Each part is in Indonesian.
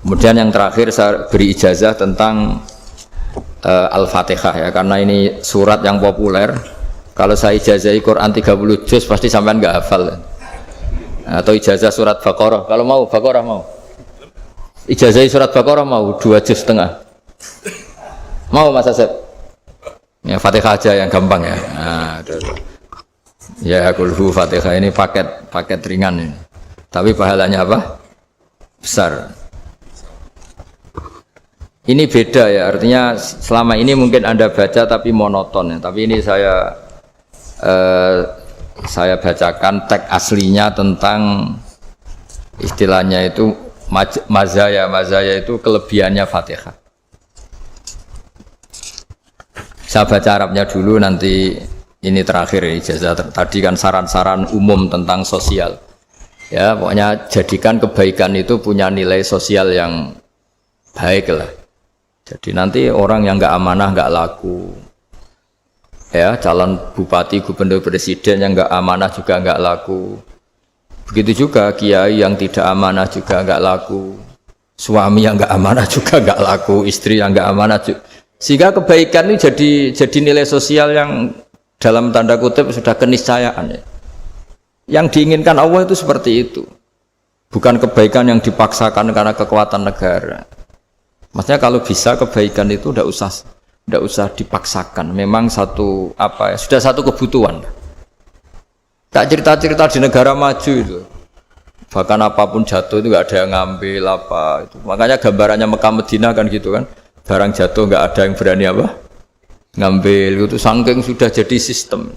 Kemudian yang terakhir saya beri ijazah tentang Al-Fatihah ya, karena ini surat yang populer. Kalau saya ijazahi Quran 30 juz pasti sampean nggak hafal. Atau ijazah surat Baqarah, kalau mau Baqarah mau. Ijazahi surat Baqarah mau 2 juz setengah. Mau Mas Asep? Ya Fatihah aja yang gampang ya. Nah, ya kulhu Fatihah ini paket ringan ini. Tapi pahalanya apa? Besar. Ini beda ya, artinya selama ini mungkin Anda baca tapi monoton ya. Tapi ini saya bacakan teks aslinya tentang istilahnya itu mazaya itu kelebihannya Fatihah. Saya baca Arabnya dulu, nanti ini terakhir ya, ijazah tadi kan saran-saran umum tentang sosial ya, pokoknya jadikan kebaikan itu punya nilai sosial yang baik lah. Jadi nanti orang yang nggak amanah nggak laku ya, calon bupati, gubernur, presiden yang nggak amanah juga nggak laku. Begitu juga kiai yang tidak amanah juga nggak laku, suami yang nggak amanah juga nggak laku, istri yang nggak amanah juga. Sehingga kebaikan ini jadi nilai sosial yang dalam tanda kutip sudah keniscayaan ya. Yang diinginkan Allah itu seperti itu, bukan kebaikan yang dipaksakan karena kekuatan negara. Maksudnya kalau bisa kebaikan itu tidak usah dipaksakan. Memang sudah satu kebutuhan. Tak cerita-cerita di negara maju itu, bahkan apapun jatuh itu nggak ada yang ngambil apa itu. Makanya gambarannya Mekah Medina kan gitu kan, barang jatuh nggak ada yang berani apa ngambil itu, saking sudah jadi sistem.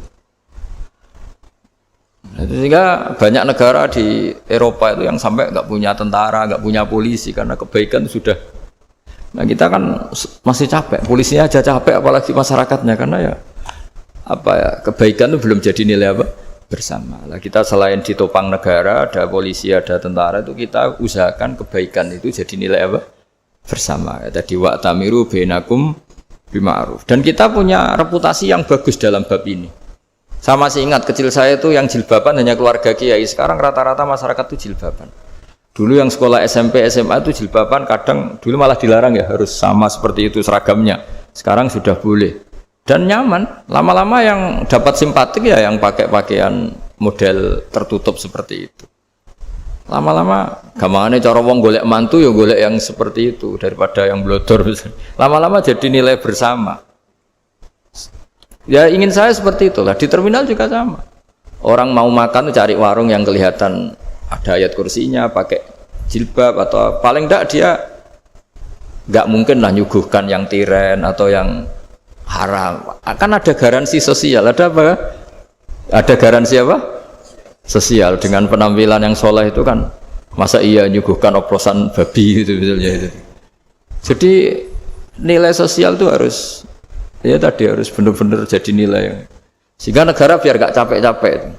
Sehingga banyak negara di Eropa itu yang sampai nggak punya tentara, nggak punya polisi karena kebaikan sudah. Nah kita kan masih capek, polisinya aja capek apalagi masyarakatnya, karena ya kebaikan itu belum jadi nilai bersama. Nah, kita selain ditopang negara, ada polisi, ada tentara, itu kita usahakan kebaikan itu jadi nilai bersama. Tadi wa'tamiru bainakum bima'ruf. Dan kita punya reputasi yang bagus dalam bab ini. Saya masih ingat kecil saya itu yang jilbaban hanya keluarga kiai. Sekarang rata-rata masyarakat itu jilbaban. Dulu yang sekolah SMP, SMA itu jilbaban kadang dulu malah dilarang ya, harus sama seperti itu seragamnya. Sekarang sudah boleh dan nyaman. Lama-lama yang dapat simpatik ya yang pakai pakaian model tertutup seperti itu. Lama-lama gampangane cara wong golek mantu ya golek yang seperti itu daripada yang blodor. Lama-lama jadi nilai bersama. Ya ingin saya seperti itulah. Di terminal juga sama. Orang mau makan cari warung yang kelihatan ada ayat kursinya, pakai jilbab, atau paling enggak dia enggak mungkin lah nyuguhkan yang tiren atau yang haram. Akan ada garansi sosial, ada apa? Ada garansi apa? Sosial dengan penampilan yang soleh itu kan, masa iya nyuguhkan oplosan babi itu misalnya itu. Jadi nilai sosial itu harus benar-benar jadi nilai. Sehingga negara biar enggak capek-capek itu.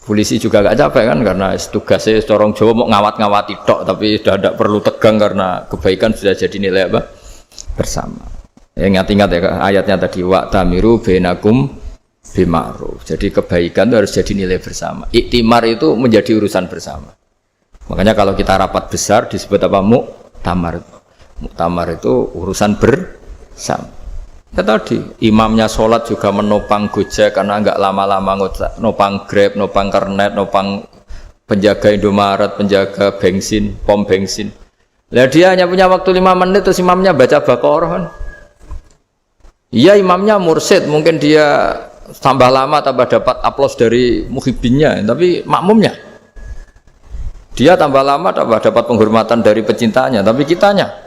Polisi juga gak capek kan, karena tugasnya corong Jawa mau ngawat-ngawati tok, tapi sudah tidak perlu tegang karena kebaikan sudah jadi nilai bersama. Ingat-ingat ya ayatnya tadi, wa'tamiru bainakum bima'ruf. Jadi kebaikan itu harus jadi nilai bersama. Iktimar itu menjadi urusan bersama. Makanya kalau kita rapat besar disebut apa? Muktamar. Muktamar itu urusan bersama. Ya tadi, imamnya sholat juga menopang Gojek karena enggak lama-lama nopang Grab, nopang Kernet, nopang penjaga Indomaret, penjaga bensin, pom bensin. Lah dia hanya punya waktu 5 menit terus imamnya baca Baqarah kan. Iya imamnya mursyid, mungkin dia tambah lama tambah dapat aplaus dari muhibbinnya, tapi makmumnya dia tambah lama tambah dapat penghormatan dari pecintanya, tapi kitanya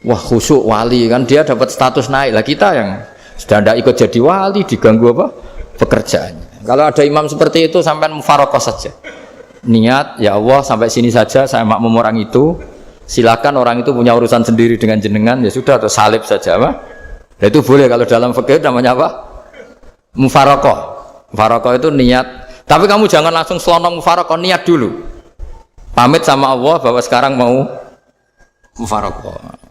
wah khusyuk wali kan, dia dapat status naik lah. Kita yang sudah tidak ikut jadi wali diganggu apa pekerjaannya. Kalau ada imam seperti itu sampai mufaroqah saja, niat ya Allah sampai sini saja saya makmum orang itu, silakan orang itu punya urusan sendiri dengan jenengan ya sudah, atau salib saja apa. Nah, itu boleh kalau dalam fikih namanya apa? Mufaroqah. Mufaroqah itu niat, tapi kamu jangan langsung selonong mufaroqah, niat dulu pamit sama Allah bahwa sekarang mau mufaroqah.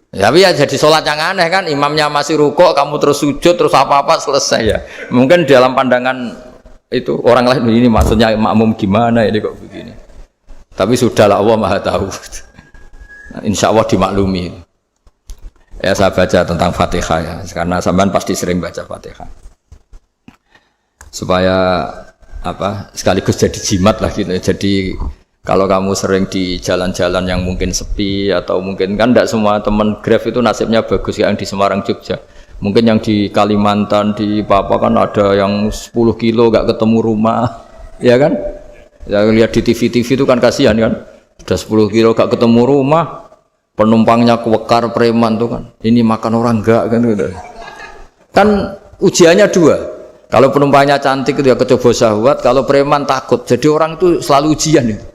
Tapi ya jadi sholat yang aneh kan, imamnya masih rukuk, kamu terus sujud, terus apa-apa selesai ya. Mungkin dalam pandangan itu orang lain ini maksudnya makmum gimana ini kok begini. Tapi sudahlah Allah Maha tahu. Insya Allah dimaklumi. Ya saya baca tentang Fatihah ya, karena sampean pasti sering baca Fatihah. Supaya apa? Sekaligus jadi jimat lah gitu. Jadi kalau kamu sering di jalan-jalan yang mungkin sepi atau mungkin kan tidak semua teman Grab itu nasibnya bagus yang di Semarang Jogja. Mungkin yang di Kalimantan di Papua kan ada yang 10 kilo gak ketemu rumah, ya kan? Ya lihat di TV-TV itu kan kasihan kan. Sudah 10 kilo gak ketemu rumah, penumpangnya kewekar preman tuh kan. Ini makan orang enggak kan gitu. Kan ujiannya dua. Kalau penumpangnya cantik itu ya kecoba syahwat, kalau preman takut. Jadi orang itu selalu ujian itu.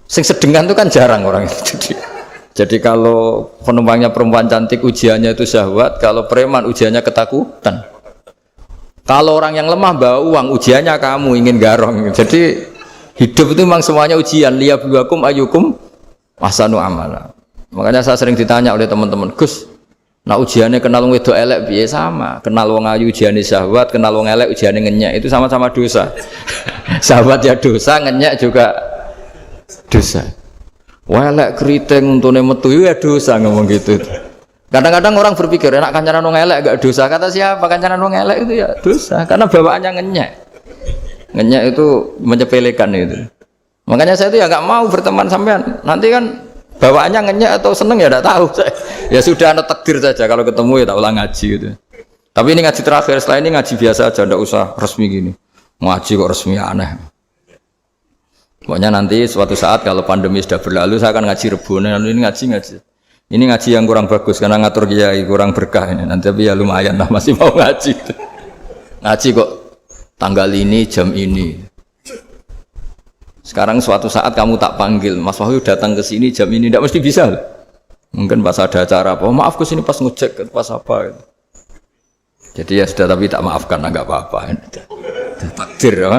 Sing sedengan itu kan jarang orang itu. Jadi kalau penumpangnya perempuan cantik ujiannya itu syahwat, kalau preman ujiannya ketakutan. Kalau orang yang lemah bawa uang ujiannya kamu ingin garong. Jadi hidup itu memang semuanya ujian. Liyabluwakum ayyukum ahsanu amala. Makanya saya sering ditanya oleh teman-teman, Gus, nah ujiannya kenal wong wedok elek piye sama? Kenal wong ayu ujiannya syahwat, kenal wong elek ujiannya ngenyek, itu sama-sama dosa. Syahwat ya dosa, ngenyek juga dosa. Wah elek keriting untune metu ya dosa ngomong gitu. Kadang-kadang orang berpikir enak kancanan wong elek gak dosa. Kata siapa kancanan wong elek itu ya dosa karena bawaannya ngenyek. Ngenyek itu menyepelekan itu. Makanya saya itu ya nggak mau berteman sampean. Nanti kan bawaannya ngenyek atau seneng ya tidak tahu. Ya sudah ada takdir saja kalau ketemu ya tak ulang ngaji gitu. Tapi ini ngaji terakhir, setelah ini ngaji biasa aja, tidak usah resmi gini. Ngaji kok resmi aneh. Pokoknya nanti suatu saat kalau pandemi sudah berlalu saya akan ngaji Rebone. Ini ngaji. Ini ngaji yang kurang bagus karena ngatur kiai kurang berkah ini. Nanti tapi ya lumayan lah masih mau ngaji. Ngaji kok tanggal ini jam ini. Sekarang suatu saat kamu tak panggil, Mas Wahyu datang ke sini jam ini tidak mesti bisa. Mungkin pas ada acara apa, maaf ke sini pas ngecek pas apa. Gitu. Jadi ya sudah tapi tak maafkan enggak apa-apa. Takdir ya.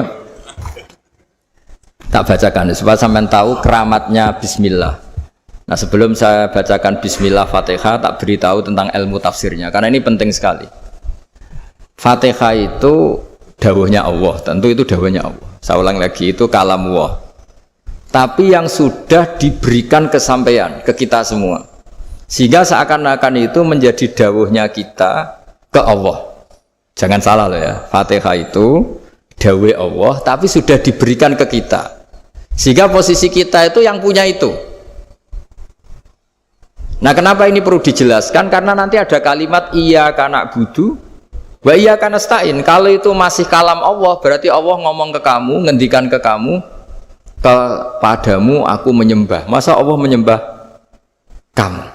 Tak bacakan supaya sampean tahu keramatnya bismillah. Nah, sebelum saya bacakan bismillah Fatihah, tak beritahu tentang ilmu tafsirnya karena ini penting sekali. Fatihah itu dawuhnya Allah, tentu itu dawuhnya Allah. Saya ulang lagi, itu kalam Allah. Tapi yang sudah diberikan kesampaian ke kita semua. Sehingga seakan-akan itu menjadi dawuhnya kita ke Allah. Jangan salah loh ya. Fatihah itu dawuh Allah tapi sudah diberikan ke kita. Sehingga posisi kita itu yang punya itu. Nah, kenapa ini perlu dijelaskan? Karena nanti ada kalimat iyyaka na'budu wa iyyaka nasta'in. Kalau itu masih kalam Allah, berarti Allah ngomong ke kamu, ngendikan ke kamu, kepadamu aku menyembah. Masa Allah menyembah kamu?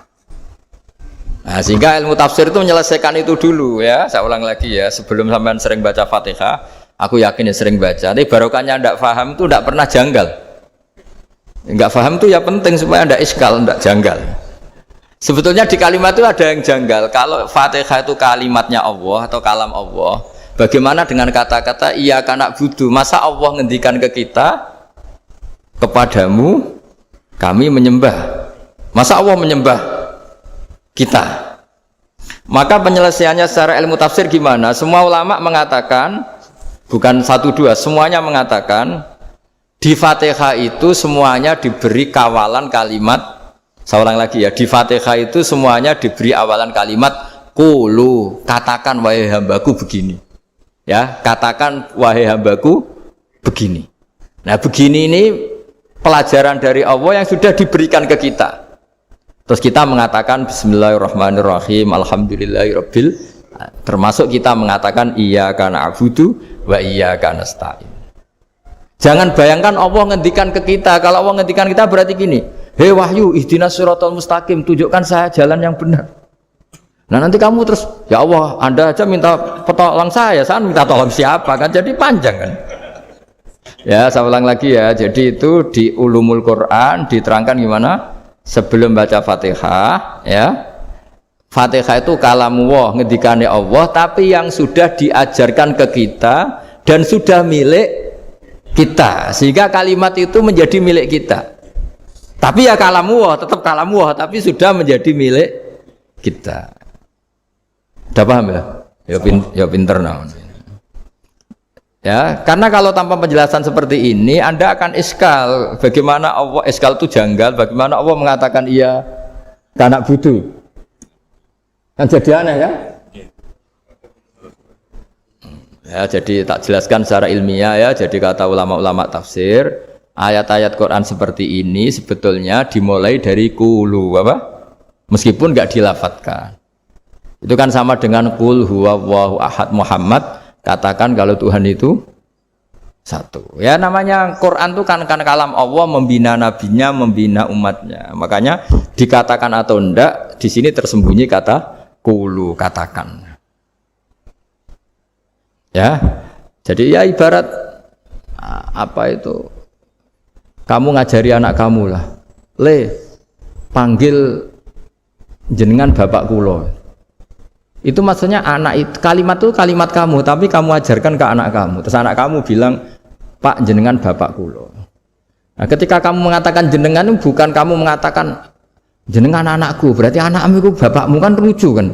Nah, sehingga ilmu tafsir itu menyelesaikan itu dulu ya. Saya ulang lagi ya, sebelum sampean sering baca Fatihah, aku yakin ya sering baca. Tapi barokahnya tidak paham itu tidak pernah janggal. Enggak paham itu ya penting supaya tidak iskal, tidak janggal. Sebetulnya di kalimat itu ada yang janggal. Kalau Fatihah itu kalimatnya Allah atau kalam Allah, bagaimana dengan kata-kata iyyaka na'budu? Masa Allah ngendikan ke kita, kepadamu kami menyembah. Masa Allah menyembah kita? Maka penyelesaiannya secara ilmu tafsir gimana? Semua ulama mengatakan, bukan satu dua, semuanya mengatakan di Fatihah itu semuanya diberi kawalan kalimat. Saya ulang lagi ya, di Fatihah itu semuanya diberi awalan kalimat qulu, katakan wahai hambaku begini. Ya, katakan wahai hambaku begini. Nah, begini ini pelajaran dari Allah yang sudah diberikan ke kita. Terus kita mengatakan bismillahirrahmanirrahim, alhamdulillahirabbil, termasuk kita mengatakan iyyaka na'budu wa iyyaka nasta'in. Jangan bayangkan Allah ngendikan ke kita. Kalau Allah ngendikan kita berarti gini, hei wahyu ihdinas siratal mustaqim, tunjukkan saya jalan yang benar. Nah nanti kamu terus, ya Allah Anda aja minta tolong saya minta tolong siapa kan, jadi panjang kan. Ya saya ulang lagi ya, jadi itu di ulumul Quran diterangkan gimana sebelum baca Fatihah ya. Fatihah itu kalamullah, ngendikane Allah, tapi yang sudah diajarkan ke kita dan sudah milik kita, sehingga kalimat itu menjadi milik kita. Tapi ya kalamullah, tetap kalamullah, tapi sudah menjadi milik kita. Udah paham ya? Ya pinter nah. Ya, karena kalau tanpa penjelasan seperti ini Anda akan iskal. Bagaimana Allah iskal itu janggal, bagaimana Allah mengatakan iya anak budu. Kan jadi aneh kan? Ya, jadi tak jelaskan secara ilmiah ya. Jadi kata ulama-ulama tafsir, ayat-ayat Quran seperti ini sebetulnya dimulai dari qulu apa? Meskipun enggak dilafatkan. Itu kan sama dengan qul huwallahu ahad Muhammad. Katakan kalau Tuhan itu satu. Ya namanya Quran itu kan kalam Allah membina nabinya, membina umatnya. Makanya dikatakan atau enggak, di sini tersembunyi kata qulu, katakan. Ya. Jadi ya ibarat apa itu? Kamu ngajari anak kamu lah. Le, panggil jenengan bapak kulo. Itu maksudnya anak itu kalimat itu kalimat kamu, tapi kamu ajarkan ke anak kamu. Terus anak kamu bilang, Pak jenengan bapak kulo. Nah, ketika kamu mengatakan jenengan itu bukan kamu mengatakan jenengan anakku, berarti anakmu itu bapakmu, kan lucu kan?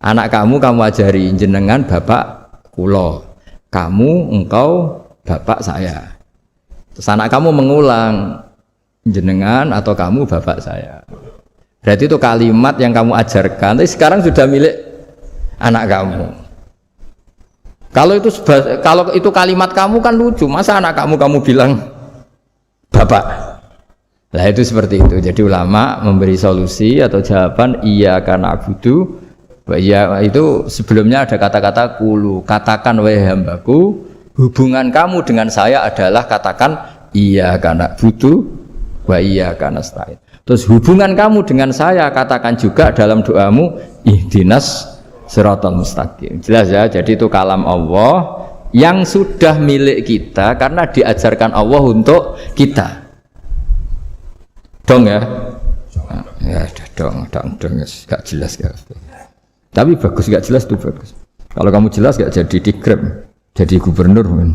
Anak kamu ajari jenengan bapak kulo. Kamu engkau bapak saya. Terus anak kamu mengulang jenengan atau kamu bapak saya. Berarti itu kalimat yang kamu ajarkan, tapi sekarang sudah milik anak kamu. Kalau itu kalimat kamu kan lucu, masa anak kamu bilang bapak. Lah itu seperti itu. Jadi ulama memberi solusi atau jawaban iya karena abudu. Ya itu sebelumnya ada kata-kata qulu, katakan wahai hambaku, hubungan kamu dengan saya adalah katakan iya karena abudu wa iya karena nasta'in. Terus hubungan kamu dengan saya katakan juga dalam doamu ihdinas siratal mustaqim. Jelas ya, jadi itu kalam Allah yang sudah milik kita karena diajarkan Allah untuk kita. Dong ya? Ya dong, gak jelas ya. Tapi bagus, gak jelas itu bagus. Kalau kamu jelas gak jadi dikrep, jadi gubernur.